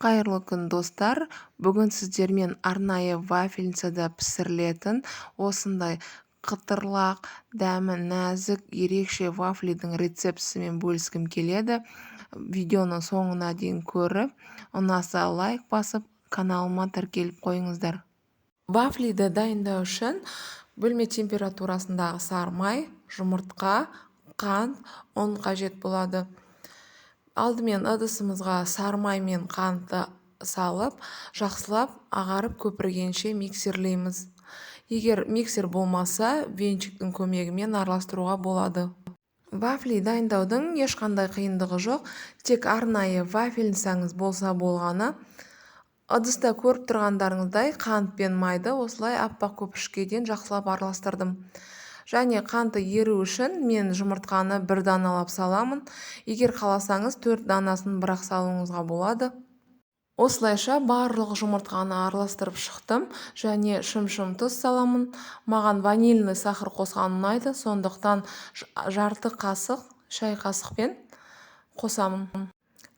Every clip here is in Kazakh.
Қайырлы күн достар. Бүгін сіздермен арнайы вафельницада пісірілетін осындай қытырлақ, дәмі нәзік, ерекше вафлидің рецептісімен бөліскім келеді. Видеоны соңына дейін көріп, ұнаса лайк басып, каналыма тіркеліп қойыңыздар. Вафлиді дайындау үшін бөлме температурасындағы сары май, жұмыртқа, қант, ұн қажет болады. Алдымен ыдысымызға сары май мен қантты салып, жақсылап ағарып көпіргенше миксерлейміз. Егер миксер болмаса, венчиктің көмегімен араластыруға болады. Вафли дайындаудың ешқандай қиындығы жоқ, тек арнайы вафельницаңыз болса болғаны. Ыдыста көріп тұрғандарыңыздай қант пен майды осылай аппақ көпіршікке жақсылап араластырдым. Және қанты еру үшін мен жұмыртқаны бір даналап саламын. Егер қаласаңыз 4 данасын бірақ салуыңызға болады. Осылайша барлық жұмыртқаны араластырып шықтым және шым-шым тұз саламын. Маған ванильный сахар қосқан ұнайды, сондықтан жарты қасық шай қасықпен қосамын.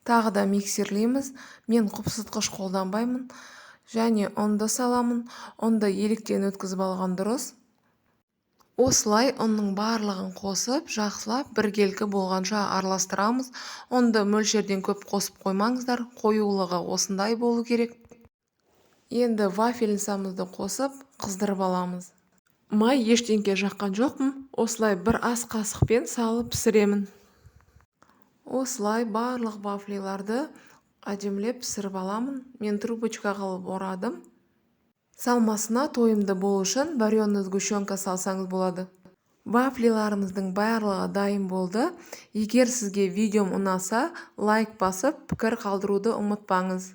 Тағы да миксерлейміз. Мен қопсытқыш қолданбаймын және ұнды саламын. Ұнды електен өткізіп алған дұрыс. Осылай ұнның барлығын қосып, жақсылап біркелкі болғанша араластырамыз. Ұнды мөлшерден көп қосып қоймаңыздар, қоюлығы осындай болу керек. Енді вафельницамызды қосып, қыздырып аламыз. Май ештеңке жаққан жоқпын, осылай бір ас қасықпен салып пісіремін. Осылай барлық вафлиларды әдемілеп пісіріп аламын. Мен трубочка қылып орадым. Салмасына тойымды болу үшін вареный сгущенка салсаңыз болады. Вафлиларымыздың барлығы дайын болды. Егер сізге видеом ұнаса, лайк басып, пікір қалдыруды ұмытпаңыз.